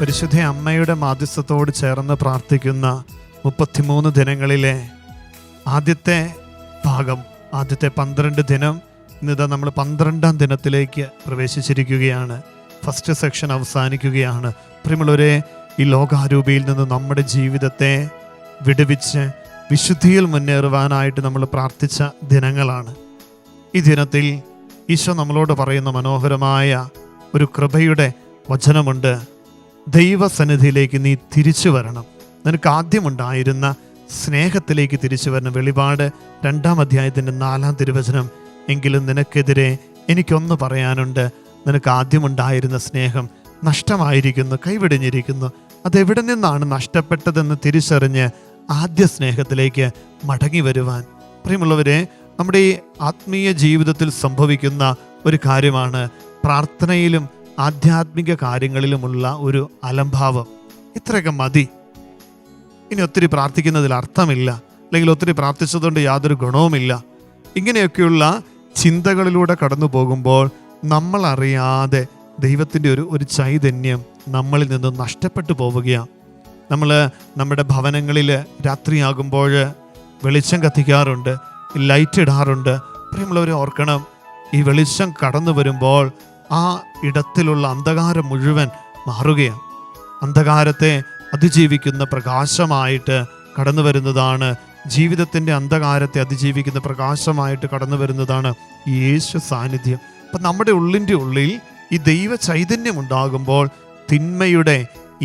പരിശുദ്ധ അമ്മയുടെ മാധ്യസ്ഥത്തോട് ചേർന്ന് പ്രാർത്ഥിക്കുന്ന 33 ദിനങ്ങളിലെ ആദ്യത്തെ ഭാഗം, ആദ്യത്തെ 12 ദിനം, ഇന്നിതാ നമ്മൾ 12ാം ദിനത്തിലേക്ക് പ്രവേശിച്ചിരിക്കുകയാണ്. ഫസ്റ്റ് സെക്ഷൻ അവസാനിക്കുകയാണ്. പ്രിയമുള്ളവരെ, ഈ ലോകാരൂപിയിൽ നിന്ന് നമ്മുടെ ജീവിതത്തെ വിടുവിച്ച് വിശുദ്ധിയിൽ മുന്നേറുവാനായിട്ട് നമ്മൾ പ്രാർത്ഥിച്ച ദിനങ്ങളാണ്. ഈ ദിനത്തിൽ ഈശോ നമ്മളോട് പറയുന്ന മനോഹരമായ ഒരു കൃപയുടെ വചനമുണ്ട്. ദൈവസന്നിധിയിലേക്ക് നീ തിരിച്ചു വരണം. നിനക്ക് ആദ്യമുണ്ടായിരുന്ന സ്നേഹത്തിലേക്ക് തിരിച്ചു വരണം. വെളിപാട് 2-ാം അധ്യായത്തിൻ്റെ 4-ാം തിരുവചനം. എങ്കിലും നിനക്കെതിരെ എനിക്കൊന്ന് പറയാനുണ്ട്. നിനക്ക് ആദ്യമുണ്ടായിരുന്ന സ്നേഹം നഷ്ടമായിരിക്കുന്നു, കൈവിടിഞ്ഞിരിക്കുന്നു. അതെവിടെ നിന്നാണ് നഷ്ടപ്പെട്ടതെന്ന് തിരിച്ചറിഞ്ഞ് ആദ്യ സ്നേഹത്തിലേക്ക് മടങ്ങി വരുവാൻ. പ്രിയമുള്ളവരെ, നമ്മുടെ ഈ ആത്മീയ ജീവിതത്തിൽ സംഭവിക്കുന്ന ഒരു കാര്യമാണ് പ്രാർത്ഥനയിലും ആധ്യാത്മിക കാര്യങ്ങളിലുമുള്ള ഒരു അലംഭാവം. ഇത്രയൊക്കെ മതി, ഇനി ഒത്തിരി പ്രാർത്ഥിക്കുന്നതിൽ അർത്ഥമില്ല, അല്ലെങ്കിൽ ഒത്തിരി പ്രാർത്ഥിച്ചതുകൊണ്ട് യാതൊരു ഗുണവുമില്ല. ഇങ്ങനെയൊക്കെയുള്ള ചിന്തകളിലൂടെ കടന്നു പോകുമ്പോൾ നമ്മൾ അറിയാതെ ദൈവത്തിൻ്റെ ഒരു ചൈതന്യം നമ്മളിൽ നിന്ന് നഷ്ടപ്പെട്ടു പോവുകയാണ്. നമ്മൾ നമ്മുടെ ഭവനങ്ങളിൽ രാത്രിയാകുമ്പോൾ വെളിച്ചം കത്തിക്കാറുണ്ട്, ലൈറ്റ് ഇടാറുണ്ട്. പ്രിയമുള്ളവരെ ഓർക്കണം, ഈ വെളിച്ചം കടന്നു വരുമ്പോൾ ആ ഇടത്തിലുള്ള അന്ധകാരം മുഴുവൻ മാറുകയാണ്. അന്ധകാരത്തെ അതിജീവിക്കുന്ന പ്രകാശമായിട്ട് കടന്നു വരുന്നതാണ്, ജീവിതത്തിൻ്റെ അന്ധകാരത്തെ അതിജീവിക്കുന്ന പ്രകാശമായിട്ട് കടന്നു വരുന്നതാണ് യേശു സാന്നിധ്യം. അപ്പം നമ്മുടെ ഉള്ളിൻ്റെ ഉള്ളിൽ ഈ ദൈവ ചൈതന്യം ഉണ്ടാകുമ്പോൾ തിന്മയുടെ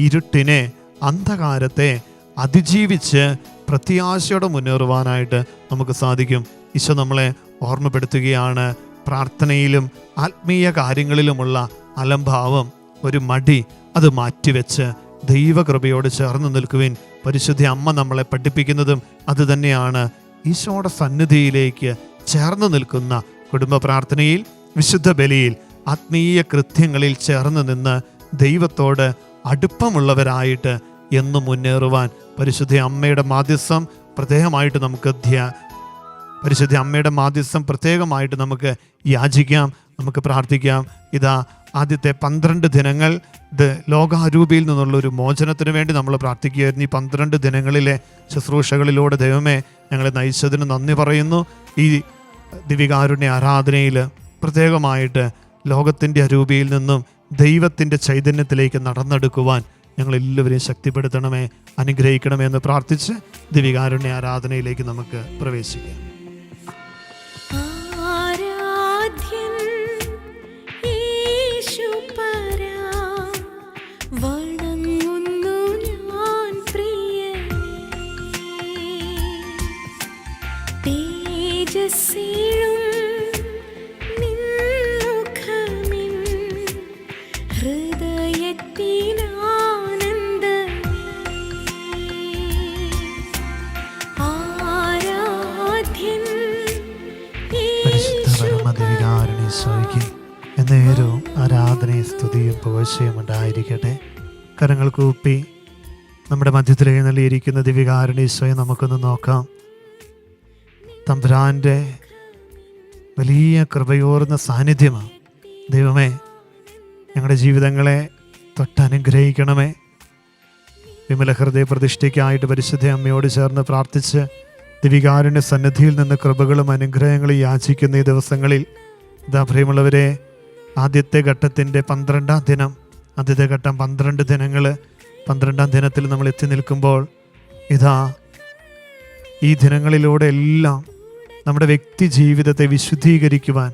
ഇരുട്ടിനെ, അന്ധകാരത്തെ അതിജീവിച്ച് പ്രത്യാശയോടെ മുന്നേറുവാനായിട്ട് നമുക്ക് സാധിക്കും. ഈശോ നമ്മളെ ഓർമ്മപ്പെടുത്തുകയാണ്, പ്രാർത്ഥനയിലും ആത്മീയ കാര്യങ്ങളിലുമുള്ള അലംഭാവം, ഒരു മടി, അത് മാറ്റിവെച്ച് ദൈവകൃപയോട് ചേർന്ന് നിൽക്കുവിൻ. പരിശുദ്ധ അമ്മ നമ്മളെ പഠിപ്പിക്കുന്നതും അത് തന്നെയാണ്. ഈശോയുടെ സന്നിധിയിലേക്ക് ചേർന്ന് നിൽക്കുന്ന കുടുംബ പ്രാർത്ഥനയിൽ, വിശുദ്ധ ബലിയിൽ, ആത്മീയ കൃത്യങ്ങളിൽ ചേർന്ന് നിന്ന് ദൈവത്തോട് അടുപ്പമുള്ളവരായിട്ട് എന്നും മുന്നേറുവാൻ പരിശുദ്ധ അമ്മയുടെ മാധ്യസ്ഥം പ്രത്യേകമായിട്ട് നമുക്ക് യാചിക്കാം, നമുക്ക് പ്രാർത്ഥിക്കാം. ഇതാ ആദ്യത്തെ 12 ദിനങ്ങൾ ഇത് ലോകാരൂപിയിൽ നിന്നുള്ളൊരു മോചനത്തിന് വേണ്ടി നമ്മൾ പ്രാർത്ഥിക്കുകയായിരുന്നു. ഈ 12 ദിനങ്ങളിലെ ശുശ്രൂഷകളിലൂടെ ദൈവമേ ഞങ്ങളെ നയിച്ചതിന് നന്ദി പറയുന്നു. ഈ ദിവികാരുണ്യ ആരാധനയിൽ പ്രത്യേകമായിട്ട് ലോകത്തിൻ്റെ അരൂപിയിൽ നിന്നും ദൈവത്തിൻ്റെ ചൈതന്യത്തിലേക്ക് നടന്നെടുക്കുവാൻ ഞങ്ങളെല്ലാവരെയും ശക്തിപ്പെടുത്തണമേ, അനുഗ്രഹിക്കണമേ എന്ന് പ്രാർത്ഥിച്ച് ദിവികാരുണ്യ ആരാധനയിലേക്ക് നമുക്ക് പ്രവേശിക്കാം. എന്നേരവും ആരാധനയും സ്തുതിയും പുകഴ്ചയും ഉണ്ടായിരിക്കട്ടെ. കരങ്ങൾ കൂപ്പി നമ്മുടെ മധ്യത്തിലേക്ക് നൽകിയിരിക്കുന്ന ദിവികാരുണ്യേശ്വയെ നമുക്കൊന്ന് നോക്കാം. തമ്പുരാൻ്റെ വലിയ കൃപയോർന്ന സാന്നിധ്യമാണ്. ദൈവമേ, ഞങ്ങളുടെ ജീവിതങ്ങളെ തൊട്ടനുഗ്രഹിക്കണമേ. വിമല ഹൃദയ പ്രതിഷ്ഠയ്ക്കായിട്ട് പരിശുദ്ധ അമ്മയോട് ചേർന്ന് പ്രാർത്ഥിച്ച് ദിവികാരുണ്യ സന്നിധിയിൽ നിന്ന് കൃപകളും അനുഗ്രഹങ്ങളും യാചിക്കുന്ന ഈ ദിവസങ്ങളിൽ ഇതാ പ്രിയമുള്ളവരെ, ആദ്യത്തെ ഘട്ടത്തിൻ്റെ 12ാം ദിനം, ആദ്യത്തെ ഘട്ടം 12 ദിനങ്ങൾ, 12ാം ദിനത്തിൽ നമ്മൾ എത്തി നിൽക്കുമ്പോൾ ഇതാ ഈ ദിനങ്ങളിലൂടെ എല്ലാം നമ്മുടെ വ്യക്തി ജീവിതത്തെ വിശുദ്ധീകരിക്കുവാൻ,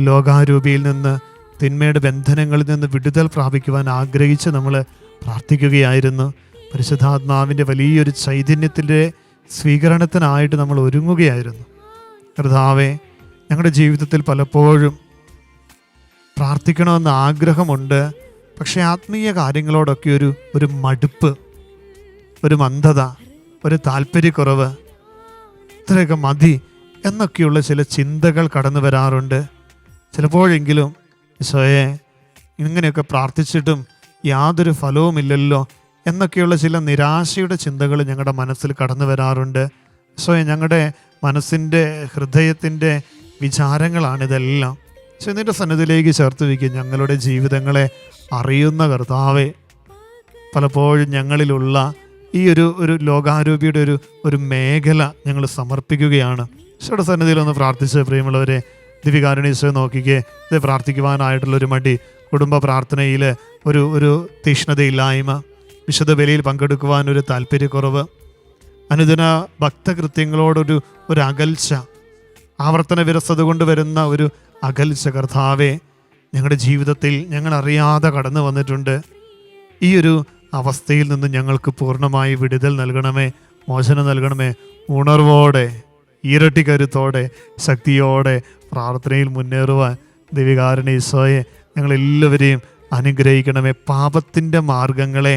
ലോകാരൂപിയിൽ നിന്ന്, തിന്മയുടെ ബന്ധനങ്ങളിൽ നിന്ന് വിടുതൽ പ്രാപിക്കുവാൻ ആഗ്രഹിച്ച് നമ്മൾ പ്രാർത്ഥിക്കുകയായിരുന്നു. പരിശുദ്ധാത്മാവിൻ്റെ വലിയൊരു ചൈതന്യത്തിൻ്റെ സ്വീകരണത്തിനായിട്ട് നമ്മൾ ഒരുങ്ങുകയായിരുന്നു. കർത്താവേ, ഞങ്ങളുടെ ജീവിതത്തിൽ പലപ്പോഴും പ്രാർത്ഥിക്കണമെന്ന് ആഗ്രഹമുണ്ട്, പക്ഷേ ആത്മീയ കാര്യങ്ങളോടൊക്കെ ഒരു മടുപ്പ്, ഒരു മന്ദത, ഒരു താല്പര്യക്കുറവ്, ഇത്രയൊക്കെ മതി എന്നൊക്കെയുള്ള ചില ചിന്തകൾ കടന്നു വരാറുണ്ട്. ചിലപ്പോഴെങ്കിലും ഈശോയെ ഇങ്ങനെയൊക്കെ പ്രാർത്ഥിച്ചിട്ടും യാതൊരു ഫലവുമില്ലല്ലോ എന്നൊക്കെയുള്ള ചില നിരാശയുടെ ചിന്തകൾ ഞങ്ങളുടെ മനസ്സിൽ കടന്നു വരാറുണ്ട്. ഈശോയെ, ഞങ്ങളുടെ മനസ്സിൻ്റെ, ഹൃദയത്തിൻ്റെ വിചാരങ്ങളാണിതെല്ലാം. നിന്റെ സന്നിധിയിലേക്ക് ചേർത്ത് വയ്ക്കും. ഞങ്ങളുടെ ജീവിതങ്ങളെ അറിയുന്ന കർത്താവേ, പലപ്പോഴും ഞങ്ങളിലുള്ള ഈ ഒരു ലോകാരോപിയുടെ ഒരു മേഖല ഞങ്ങൾ സമർപ്പിക്കുകയാണ്. ഈശോയുടെ സന്നിധിയിൽ ഒന്ന് പ്രാർത്ഥിച്ച് പ്രിയമുള്ളവരെ, ദിവികാരുണ്യ നോക്കിക്കേ, ഇത് പ്രാർത്ഥിക്കുവാനായിട്ടുള്ളൊരു മടി, കുടുംബ പ്രാർത്ഥനയിൽ ഒരു തീഷ്ണതയില്ലായ്മ, വിശുദ്ധ ബലിയിൽ പങ്കെടുക്കുവാൻ ഒരു താല്പര്യക്കുറവ്, അനുദിന ഭക്തകൃത്യങ്ങളോടൊരു അകൽച്ച, ആവർത്തന വിരസത കൊണ്ട് വരുന്ന ഒരു അകൽച്ച കർത്താവെ ഞങ്ങളുടെ ജീവിതത്തിൽ ഞങ്ങൾ അറിയാതെ കടന്നു വന്നിട്ടുണ്ട്. ഈ ഒരു അവസ്ഥയിൽ നിന്ന് ഞങ്ങൾക്ക് പൂർണ്ണമായി വിടുതൽ നൽകണമേ, മോചനം നൽകണമേ. ഉണർവോടെ, ഇരട്ടി കരുത്തോടെ, ശക്തിയോടെ പ്രാർത്ഥനയിൽ മുന്നേറുവാൻ ദിവികാരുണ്യ ഈശോയെ ഞങ്ങളെല്ലാവരെയും അനുഗ്രഹിക്കണമേ. പാപത്തിൻ്റെ മാർഗങ്ങളെ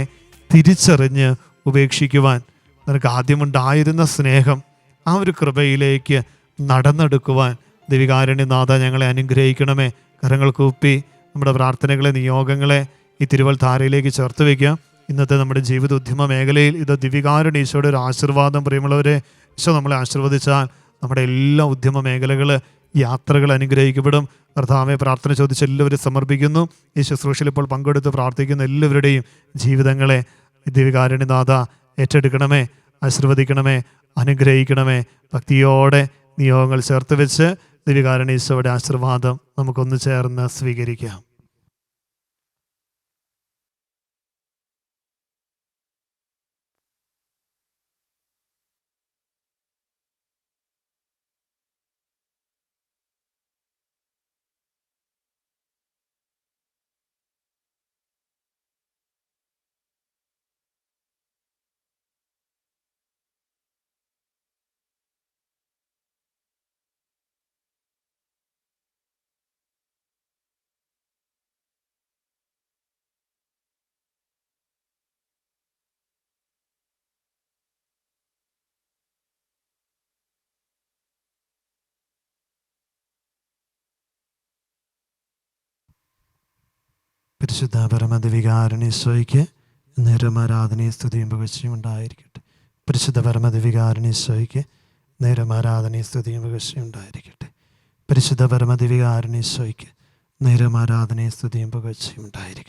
തിരിച്ചറിഞ്ഞ് ഉപേക്ഷിക്കുവാൻ നിനക്ക് ആദ്യമുണ്ടായിരുന്ന സ്നേഹം, ആ ഒരു കൃപയിലേക്ക് നടന്നെടുക്കുവാൻ ദിവികാരുണ്യനാഥ ഞങ്ങളെ അനുഗ്രഹിക്കണമേ. കരങ്ങൾ കൂപ്പി നമ്മുടെ പ്രാർത്ഥനകളെ, നിയോഗങ്ങളെ ഈ തിരുവൽധാരയിലേക്ക് ചേർത്ത് വയ്ക്കാം. ഇന്നത്തെ നമ്മുടെ ജീവിത ഉദ്യമ മേഖലയിൽ ഇത് ദിവികാരുണ്യ ഈശോയുടെ ഒരു ആശീർവാദം. പ്രിയമുള്ളവരെ, ഈശോ നമ്മളെ ആശീർവദിച്ചാൽ നമ്മുടെ എല്ലാ ഉദ്യമ മേഖലകൾ, യാത്രകൾ അനുഗ്രഹിക്കപ്പെടും. കർത്താവെ, പ്രാർത്ഥന ചോദിച്ച് എല്ലാവരും സമർപ്പിക്കുന്നു. ഈ ശുശ്രൂഷയിൽ ഇപ്പോൾ പങ്കെടുത്ത് പ്രാർത്ഥിക്കുന്ന എല്ലാവരുടെയും ജീവിതങ്ങളെ ദിവികാരുണ്യനാഥ ഏറ്റെടുക്കണമേ, ആശീർവദിക്കണമേ, അനുഗ്രഹിക്കണമേ. ഭക്തിയോടെ നിയോഗങ്ങൾ ചേർത്ത് വെച്ച് ദിവികാരുണ്യ ഈശോയുടെ ആശീർവാദം നമുക്കൊന്ന് ചേർന്ന് സ്വീകരിക്കാം. പരിശുദ്ധ പരമദിവികാരുണ്യ ഈശോയ്ക്ക് നേരം ആരാധനയും സ്തുതിയും പുകഴ്ചയും ഉണ്ടായിരിക്കട്ടെ. പരിശുദ്ധ പരമദിവികാരുണ്യ ഈശോയ്ക്ക് നേരം ആരാധനയും സ്തുതിയും പുകഴ്ചയും ഉണ്ടായിരിക്കട്ടെ. പരിശുദ്ധ പരമദിവികാരുണ്യ ഈശോയ്ക്ക് നേരം ആരാധനയും സ്തുതിയും പുകഴ്ചയും ഉണ്ടായിരിക്കട്ടെ.